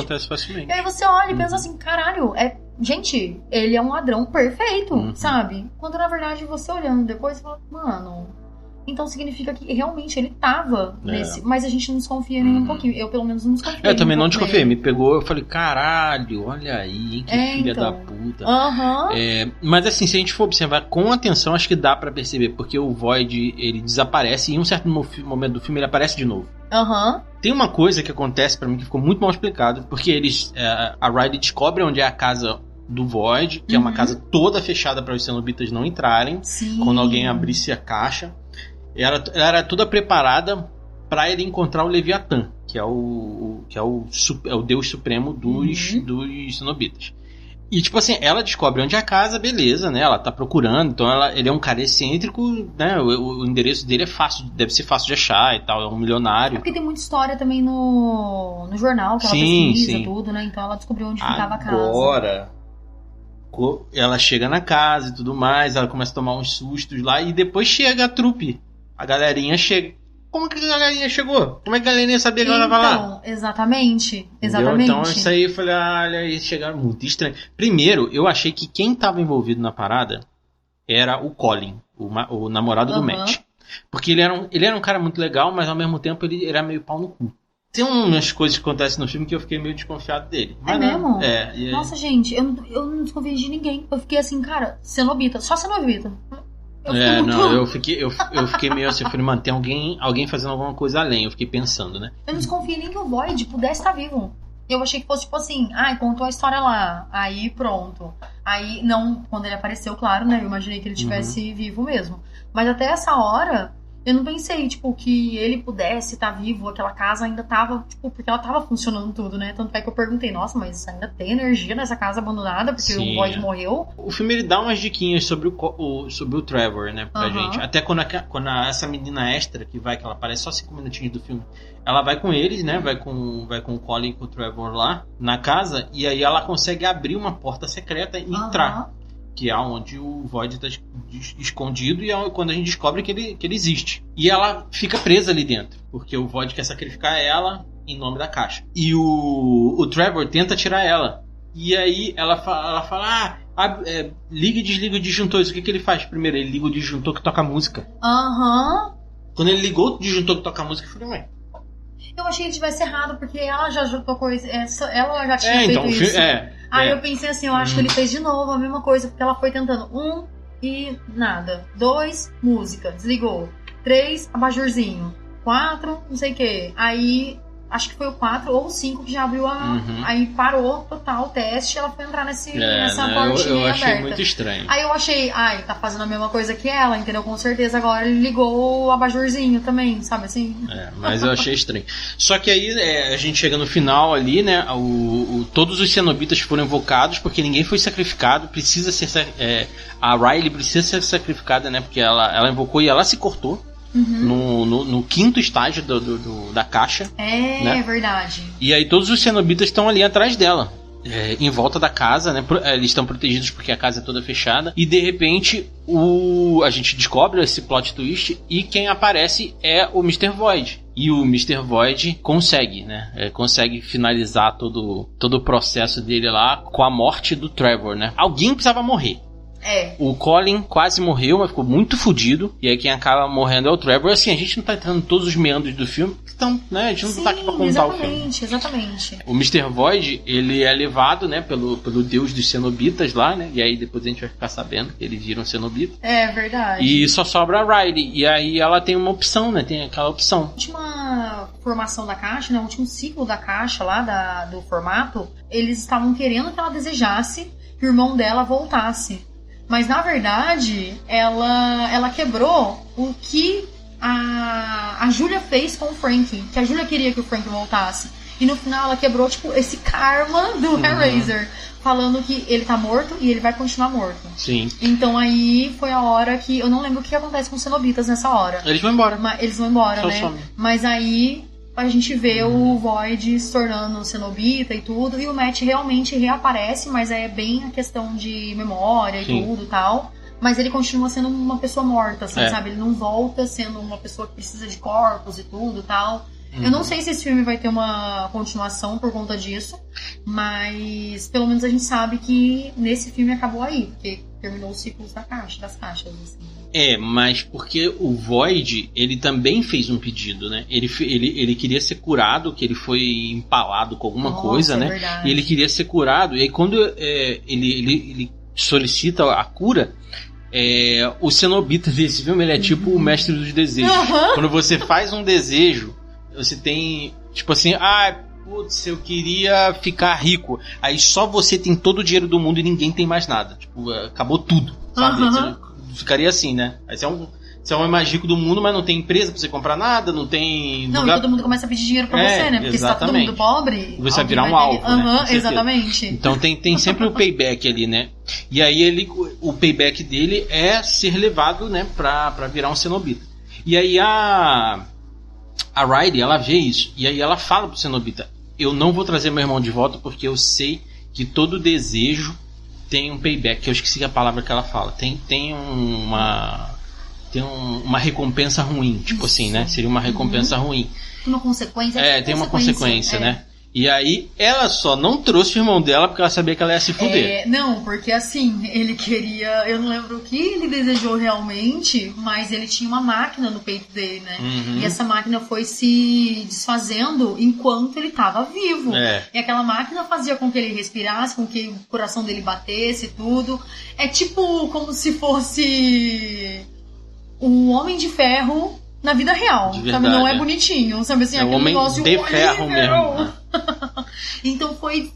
Speaker 1: E aí você olha e pensa assim, caralho, gente, ele é um ladrão perfeito, sabe? Quando na verdade você olhando depois, você fala, mano... Então significa que realmente ele tava nesse... Mas a gente não desconfia nem um pouquinho. Eu, pelo menos, não desconfiei.
Speaker 2: Eu também não desconfiei. Me pegou, eu falei, caralho, olha aí, que filha da puta. Mas assim, se a gente for observar com atenção, acho que dá pra perceber. Porque o Void, ele desaparece e em um certo momento do filme ele aparece de novo. Tem uma coisa que acontece pra mim que ficou muito mal explicado. Porque a Riley descobre onde é a casa do Void, que é uma casa toda fechada para os cenobitas não entrarem.
Speaker 1: Sim.
Speaker 2: Quando alguém abrisse a caixa. Ela era toda preparada para ele encontrar o Leviatã, que é o deus supremo dos cenobitas. E tipo assim, ela descobre onde é a casa, beleza, né? Ela tá procurando, então ele é um cara excêntrico, né? O endereço dele deve ser fácil de achar e tal, é um milionário.
Speaker 1: Porque tem muita história também no jornal, que ela pesquisa tudo, né? Então ela descobriu onde ficava a casa.
Speaker 2: Agora, ela chega na casa e tudo mais, ela começa a tomar uns sustos lá, e depois chega a trupe. A galerinha chega. Como que a galerinha chegou? Como é que a galerinha sabia que ela tava lá?
Speaker 1: Então, exatamente.
Speaker 2: Então isso aí eu falei, olha, aí chegaram muito estranho. Primeiro, eu achei que quem tava envolvido na parada era o Colin, o namorado do Matt. Porque ele era um cara muito legal, mas ao mesmo tempo ele era meio pau no cu. Tem umas coisas que acontecem no filme que eu fiquei meio desconfiado dele. Mas
Speaker 1: mesmo?
Speaker 2: Nossa,
Speaker 1: gente, eu não desconfiei de ninguém. Eu fiquei assim, cara, cenobita, só cenobita.
Speaker 2: Eu fiquei meio assim, eu falei, mano, tem alguém fazendo alguma coisa além, eu fiquei pensando, né?
Speaker 1: Eu não desconfiei nem que o Void pudesse estar vivo. Eu achei que fosse tipo assim, contou a história lá, aí pronto. Aí, não, quando ele apareceu, claro, né, eu imaginei que ele estivesse vivo mesmo. Mas até essa hora, Eu não pensei, tipo, que ele pudesse estar vivo, aquela casa ainda tava, tipo, porque ela tava funcionando tudo, né? Tanto é que eu perguntei, nossa, mas ainda tem energia nessa casa abandonada, porque o Void morreu?
Speaker 2: O filme, ele dá umas diquinhas sobre o Trevor, né, pra gente. Até quando essa menina extra que ela aparece só 5 minutinhos do filme, ela vai com eles, né, vai com o Colin e com o Trevor lá na casa, e aí ela consegue abrir uma porta secreta e entrar. Que é onde o Void tá escondido e é quando a gente descobre que ele existe. E ela fica presa ali dentro, porque o Void quer sacrificar ela em nome da caixa. E o Trevor tenta tirar ela. E aí ela fala, liga e desliga o disjuntor. O que ele faz primeiro? Ele liga o disjuntor que toca música. Quando ele ligou o disjuntor que toca música, eu falei, ué.
Speaker 1: Eu achei que ele tivesse errado, porque ela já tocou isso. Ela já tinha feito isso. Aí eu pensei assim, eu acho que ele fez de novo a mesma coisa, porque ela foi tentando 1 e nada. 2, música, desligou. 3, abajurzinho. 4, não sei o que. Aí, acho que foi o 4 ou o 5 que já abriu aí parou total o teste e ela foi entrar nessa portinha
Speaker 2: eu achei
Speaker 1: aberta.
Speaker 2: Muito estranho.
Speaker 1: Aí eu achei, tá fazendo a mesma coisa que ela, entendeu? Com certeza agora ele ligou o abajurzinho também, sabe assim?
Speaker 2: Mas eu achei estranho. Só que aí a gente chega no final ali, né? Todos os cenobitas foram invocados porque ninguém foi sacrificado. Precisa ser. A Riley precisa ser sacrificada, né? Porque ela invocou e ela se cortou. No 5º estágio da caixa. Né?
Speaker 1: É verdade.
Speaker 2: E aí todos os cenobitas estão ali atrás dela. Em volta da casa, né? Eles estão protegidos porque a casa é toda fechada. E de repente a gente descobre esse plot twist. E quem aparece é o Mr. Void. E o Mr. Void consegue, né? Consegue finalizar todo o processo dele lá com a morte do Trevor, né? Alguém precisava morrer. O Colin quase morreu, mas ficou muito fodido. E aí quem acaba morrendo é o Trevor. Assim, a gente não tá entrando em todos os meandros do filme. Então, né, a gente não tá aqui pra contar o filme.
Speaker 1: Exatamente.
Speaker 2: O Mr. Void, ele é levado, né, pelo deus dos cenobitas lá, né? E aí depois a gente vai ficar sabendo que eles viram cenobita.
Speaker 1: É verdade.
Speaker 2: E só sobra a Riley. E aí ela tem uma opção, né? Tem aquela opção.
Speaker 1: A última formação da caixa, né? O último ciclo da caixa lá, do formato, eles estavam querendo que ela desejasse que o irmão dela voltasse. Mas, na verdade, ela quebrou o que a Julia fez com o Frank. Que a Julia queria que o Frank voltasse. E no final ela quebrou, tipo, esse karma do Hellraiser. Falando que ele tá morto e ele vai continuar morto.
Speaker 2: Sim.
Speaker 1: Então aí foi a hora que... Eu não lembro o que acontece com os cenobitas nessa hora.
Speaker 2: Eles vão embora.
Speaker 1: Eles vão embora,
Speaker 2: só
Speaker 1: né?
Speaker 2: some.
Speaker 1: Mas aí a gente vê o Void se tornando cenobita e tudo, e o Matt realmente reaparece, mas é bem a questão de memória e tudo e tal. Mas ele continua sendo uma pessoa morta, assim, sabe? Ele não volta sendo uma pessoa que precisa de corpos e tudo e tal. Eu não sei se esse filme vai ter uma continuação por conta disso, mas pelo menos a gente sabe que nesse filme acabou aí, porque terminou os ciclos das caixas, assim.
Speaker 2: Mas porque o Void, ele também fez um pedido, né? Ele queria ser curado, que ele foi empalado com alguma coisa, né?
Speaker 1: Verdade.
Speaker 2: E ele queria ser curado, e aí quando ele solicita a cura, o cenobita desse filme, ele é tipo o mestre dos desejos. Quando você faz um desejo, você tem, tipo assim, putz, eu queria ficar rico. Aí só você tem todo o dinheiro do mundo e ninguém tem mais nada. Tipo, acabou tudo, sabe? Você ficaria assim, né? Aí você é o mais rico do mundo, mas não tem empresa pra você comprar nada, não tem...
Speaker 1: Não, e todo mundo começa a pedir dinheiro pra você, né? Porque
Speaker 2: exatamente.
Speaker 1: se tá todo mundo pobre...
Speaker 2: Você vai virar um alvo, né?
Speaker 1: Exatamente.
Speaker 2: Então tem sempre o payback ali, né? E aí o payback dele é ser levado, né, pra virar um cenobita. E aí a Riley, ela vê isso. E aí ela fala pro cenobita: eu não vou trazer meu irmão de volta porque eu sei que todo desejo tem um payback. Eu esqueci a palavra que ela fala. Tem uma recompensa ruim. Tipo isso. Assim, né? Seria uma recompensa ruim.
Speaker 1: Uma consequência.
Speaker 2: Tem uma consequência, né? E aí, ela só não trouxe o irmão dela porque ela sabia que ela ia se fuder.
Speaker 1: Não, porque assim, ele queria... Eu não lembro o que ele desejou realmente, mas ele tinha uma máquina no peito dele, né? E essa máquina foi se desfazendo enquanto ele estava vivo. E aquela máquina fazia com que ele respirasse, com que o coração dele batesse e tudo. É tipo como se fosse um Homem de Ferro... na vida real, sabe? Não é bonitinho, sabe assim? Aquele
Speaker 2: homem
Speaker 1: negócio
Speaker 2: de ferro mesmo.
Speaker 1: Então foi...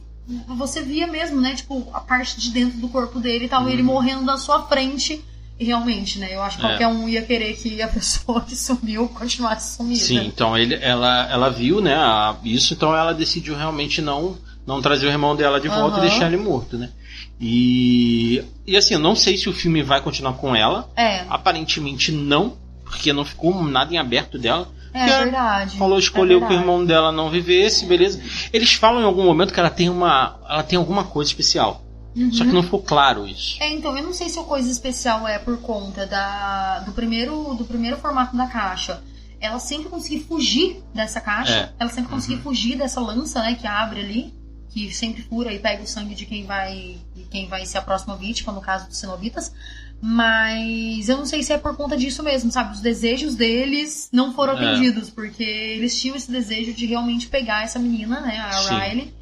Speaker 1: Você via mesmo, né? Tipo, a parte de dentro do corpo dele e tal, ele morrendo na sua frente Realmente, né? Eu acho que qualquer um ia querer que a pessoa que sumiu continuasse sumida.
Speaker 2: Sim, então ela viu, né, isso, então ela decidiu realmente não trazer o irmão dela de volta e deixar ele morto, né? E assim, eu não sei se o filme vai continuar com ela. Aparentemente não, porque não ficou nada em aberto dela.
Speaker 1: É verdade.
Speaker 2: Escolheu que o irmão dela não vivesse, beleza. Eles falam em algum momento que ela tem alguma coisa especial. Só que não ficou claro isso.
Speaker 1: Então, eu não sei se a coisa especial é por conta do primeiro formato da caixa. Ela sempre conseguia fugir dessa caixa. Ela sempre conseguia fugir dessa lança, né, que abre ali, que sempre fura e pega o sangue de quem vai ser a próxima vítima, no caso dos cenobitas. Mas eu não sei se é por conta disso mesmo, sabe? Os desejos deles não foram atendidos, porque eles tinham esse desejo de realmente pegar essa menina, né, a Riley.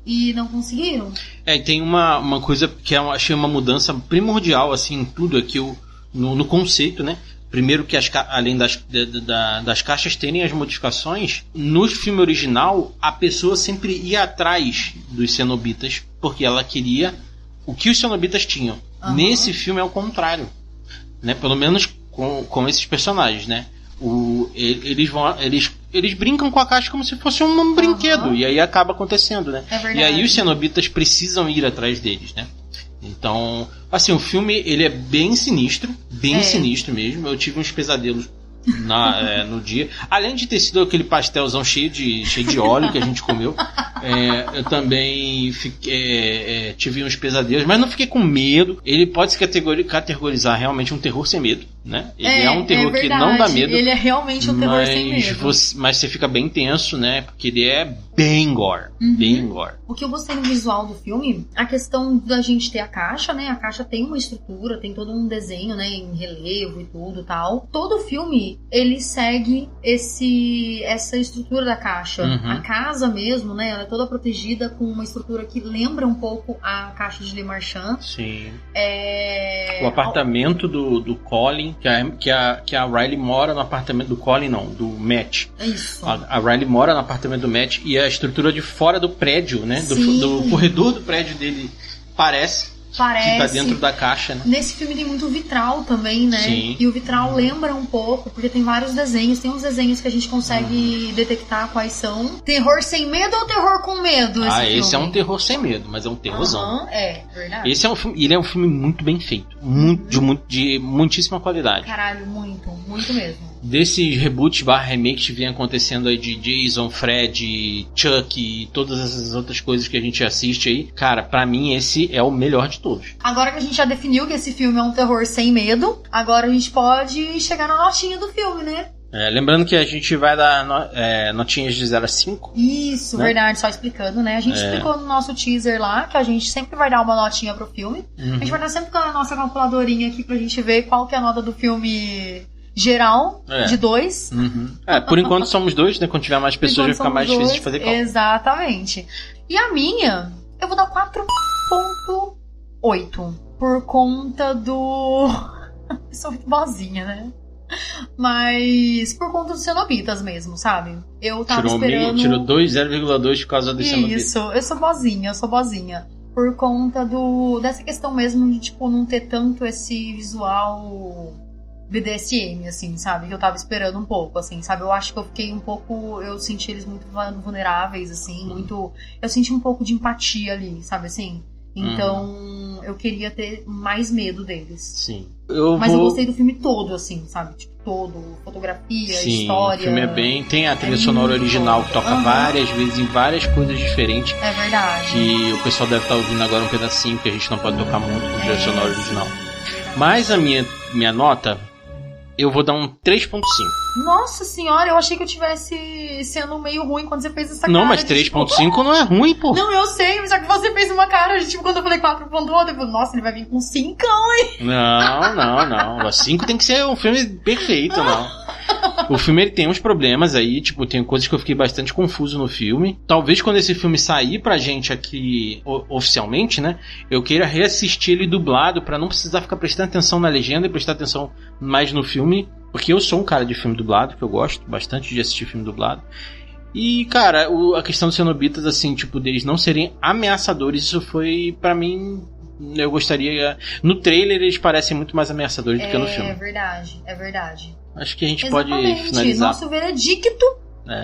Speaker 1: E não conseguiram. E
Speaker 2: tem uma coisa que eu achei uma mudança primordial, assim, em tudo aqui, no conceito, né? Primeiro que além das caixas terem as modificações, no filme original, a pessoa sempre ia atrás dos cenobitas, porque ela queria o que os cenobitas tinham. Nesse filme é o contrário, né? Pelo menos com esses personagens, né? Eles brincam com a caixa como se fosse um brinquedo, e aí acaba acontecendo, né? E aí os cenobitas precisam ir atrás deles, né? Então, assim, o filme ele é bem sinistro mesmo. Eu tive uns pesadelos no dia. Além de ter sido aquele pastelzão cheio de óleo que a gente comeu, eu também tive uns pesadelos, mas não fiquei com medo. Ele pode se categorizar realmente um terror sem medo, né? Ele é um terror que não dá medo.
Speaker 1: Ele é realmente um terror sem medo.
Speaker 2: Mas você fica bem tenso, né? Porque ele é bem gore. Bem gore.
Speaker 1: O que eu gostei no visual do filme, a questão da gente ter a caixa, né? A caixa tem uma estrutura, tem todo um desenho, né? Em relevo e tudo e tal. Todo filme, ele segue essa estrutura da caixa. A casa mesmo, né? Ela é toda protegida com uma estrutura que lembra um pouco a caixa de Le Marchand.
Speaker 2: Sim. O apartamento do Colin, que a Riley mora no apartamento do Colin, não, do Matt.
Speaker 1: Isso.
Speaker 2: A Riley mora no apartamento do Matt e a estrutura de fora do prédio, né? Do corredor do prédio dele parece que tá dentro da caixa, né?
Speaker 1: Nesse filme tem muito vitral também, né?
Speaker 2: Sim.
Speaker 1: E o vitral lembra um pouco, porque tem vários desenhos. Tem uns desenhos que a gente consegue detectar quais são. Terror sem medo ou terror com medo?
Speaker 2: Esse é um terror sem medo, mas é um terrorzão.
Speaker 1: Verdade.
Speaker 2: Esse é um filme, ele é um filme muito bem feito. De muitíssima qualidade.
Speaker 1: Caralho, muito mesmo.
Speaker 2: Desses reboots remakes que vem acontecendo aí de Jason, Fred, Chuck e todas essas outras coisas que a gente assiste aí, cara, pra mim esse é o melhor de todos.
Speaker 1: Agora que a gente já definiu que esse filme é um terror sem medo, agora a gente pode chegar na notinha do filme, né?
Speaker 2: Lembrando que a gente vai dar notinhas de 0 a 5.
Speaker 1: Isso, né? Verdade, só explicando, né? A gente explicou no nosso teaser lá que a gente sempre vai dar uma notinha pro filme. A gente vai dar sempre com a nossa calculadorinha aqui pra gente ver qual que é a nota do filme geral, de 2.
Speaker 2: Por enquanto somos 2, né? Quando tiver mais pessoas vai ficar mais difícil de fazer cálculo.
Speaker 1: Exatamente. E a minha, eu vou dar 4.8. Por conta do... Eu sou muito boazinha, né? Mas por conta dos cenobitas mesmo, sabe? Eu tava esperando...
Speaker 2: Tirou 0,2 por causa dos cenobitas.
Speaker 1: Isso, eu sou boazinha. Por conta dessa questão mesmo de, tipo, não ter tanto esse visual BDSM, assim, sabe? Que eu tava esperando um pouco, assim, sabe? Eu acho que eu fiquei um pouco... Eu senti eles muito vulneráveis, assim, muito... Eu senti um pouco de empatia ali, sabe, assim? Então, eu queria ter mais medo deles.
Speaker 2: Sim.
Speaker 1: Mas eu gostei do filme todo, assim, sabe? Tipo, todo. Fotografia, história.
Speaker 2: O filme é bem... Tem a trilha sonora original que toca várias vezes em várias coisas diferentes.
Speaker 1: É verdade.
Speaker 2: Que o pessoal deve estar ouvindo agora um pedacinho, que a gente não pode tocar muito com a trilha sonora original. Mas a minha nota... Eu vou dar um 3.5.
Speaker 1: Nossa senhora, eu achei que eu tivesse sendo meio ruim quando você fez essa cara.
Speaker 2: Não, mas 3.5 não é ruim, pô.
Speaker 1: Não, eu sei, mas só que você fez uma cara de tipo, quando eu falei 4.8, eu falei, nossa, ele vai vir com 5, hein?
Speaker 2: Não. 5 tem que ser um filme perfeito, não. O filme ele tem uns problemas aí, tipo, tem coisas que eu fiquei bastante confuso no filme. Talvez quando esse filme sair pra gente aqui oficialmente, né, eu queira reassistir ele dublado pra não precisar ficar prestando atenção na legenda e prestar atenção mais no filme, porque eu sou um cara de filme dublado, que eu gosto bastante de assistir filme dublado. E, cara, a questão dos cenobitas, assim, tipo, deles não serem ameaçadores, isso foi, pra mim, eu gostaria... No trailer eles parecem muito mais ameaçadores do que no filme.
Speaker 1: É verdade.
Speaker 2: Acho que a gente pode finalizar.
Speaker 1: Nosso veredicto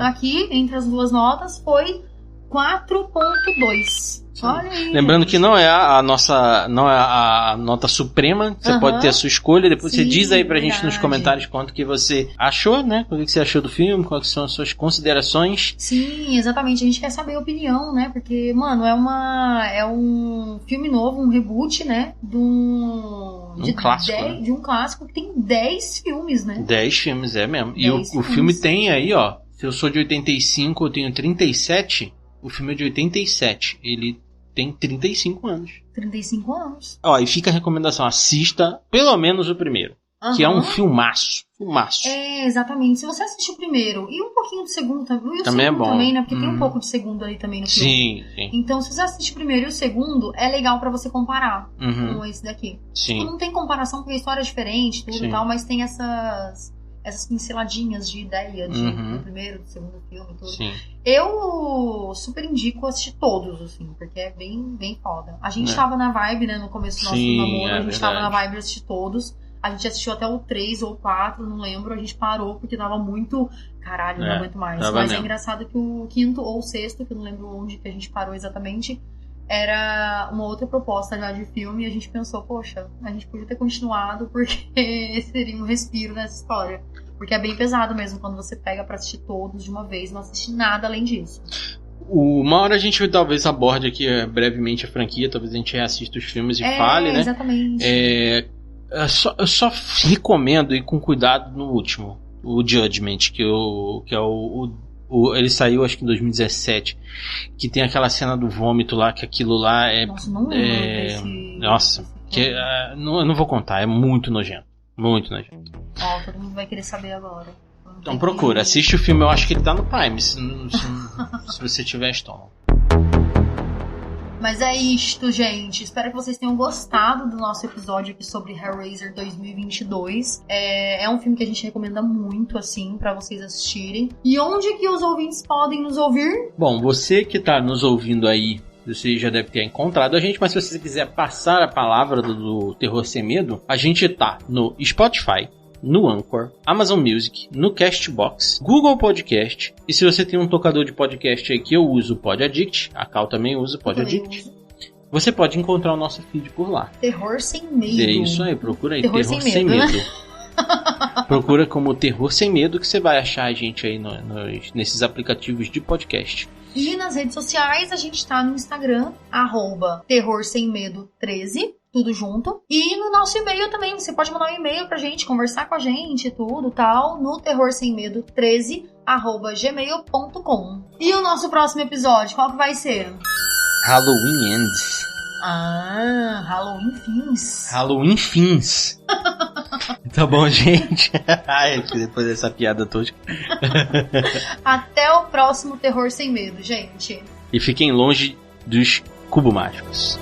Speaker 1: aqui, entre as duas notas, foi 4.2. Olha aí.
Speaker 2: Lembrando que não é a nota suprema. Você pode ter a sua escolha. Depois você diz aí pra gente nos comentários quanto que você achou, né? O que você achou do filme, quais são as suas considerações.
Speaker 1: Sim, exatamente. A gente quer saber a opinião, né? Porque, mano, é um filme novo, um reboot, né? De um
Speaker 2: clássico.
Speaker 1: De um clássico que tem 10 filmes, né?
Speaker 2: 10 filmes, é mesmo. E o filme tem aí, ó. Se eu sou de 85, eu tenho 37. O filme é de 87. Ele tem 35 anos.
Speaker 1: 35 anos.
Speaker 2: Ó, e fica a recomendação. Assista pelo menos o primeiro. Que é um filmaço.
Speaker 1: É, exatamente. Se você assistir o primeiro e um pouquinho do segundo também. E o
Speaker 2: também
Speaker 1: segundo
Speaker 2: é bom.
Speaker 1: Também, né? Porque tem um pouco de segundo ali também no filme.
Speaker 2: Sim.
Speaker 1: Então, se você assistir o primeiro e o segundo, é legal pra você comparar com esse daqui.
Speaker 2: Sim.
Speaker 1: Tipo, não tem comparação porque a história é diferente, tudo e tal, mas tem essas pinceladinhas de ideia do primeiro, do segundo filme, tudo.
Speaker 2: Sim.
Speaker 1: Eu super indico assistir todos, assim, porque é bem, bem foda. A gente tava na vibe, né, no começo do nosso namoro, a gente tava na vibe de assistir todos. A gente assistiu até o 3 ou 4, não lembro, a gente parou porque tava muito... Caralho, não aguento mais. Mas é engraçado que o quinto ou o sexto, que eu não lembro onde que a gente parou exatamente, era uma outra proposta já de filme e a gente pensou, poxa, a gente podia ter continuado porque seria um respiro nessa história. Porque é bem pesado mesmo quando você pega pra assistir todos de uma vez e não assistir nada além disso.
Speaker 2: Uma hora a gente talvez aborde aqui brevemente a franquia, talvez a gente reassista os filmes e fale, né?
Speaker 1: Exatamente.
Speaker 2: Eu só recomendo ir com cuidado no último, o Judgment, que é ele saiu acho que em 2017, que tem aquela cena do vômito lá, que aquilo lá é...
Speaker 1: Nossa, não lembro
Speaker 2: Nossa, eu não vou contar, é muito nojento. Muito nojento.
Speaker 1: Ó, todo mundo vai querer saber agora.
Speaker 2: Então procura, assiste o filme, eu acho que ele tá no Prime, se você tiver estômago.
Speaker 1: Mas é isto, gente. Espero que vocês tenham gostado do nosso episódio aqui sobre Hellraiser 2022. É um filme que a gente recomenda muito, assim, pra vocês assistirem. E onde que os ouvintes podem nos ouvir?
Speaker 2: Bom, você que tá nos ouvindo aí, você já deve ter encontrado a gente, mas se você quiser passar a palavra do Terror Sem Medo, a gente tá no Spotify, no Anchor, Amazon Music, no Castbox, Google Podcast. E se você tem um tocador de podcast aí que eu uso, Pod Addict, a Cal também usa Pod Addict, você pode encontrar o nosso feed por lá.
Speaker 1: Terror Sem Medo.
Speaker 2: É isso aí, procura aí, Terror Sem Medo. Procura como Terror Sem Medo que você vai achar a gente aí nesses aplicativos de podcast.
Speaker 1: E nas redes sociais a gente tá no Instagram, @terrorsemmedo13, tudo junto. E no nosso e-mail também, você pode mandar um e-mail pra gente, conversar com a gente, tudo tal, no terrorsemmedo13@gmail.com. E o nosso próximo episódio, qual que vai ser?
Speaker 2: Halloween Ends.
Speaker 1: Halloween Fins.
Speaker 2: Halloween Fins. Tá bom, gente. Depois dessa piada toda.
Speaker 1: Até o próximo Terror Sem Medo, gente.
Speaker 2: E fiquem longe dos cubos mágicos.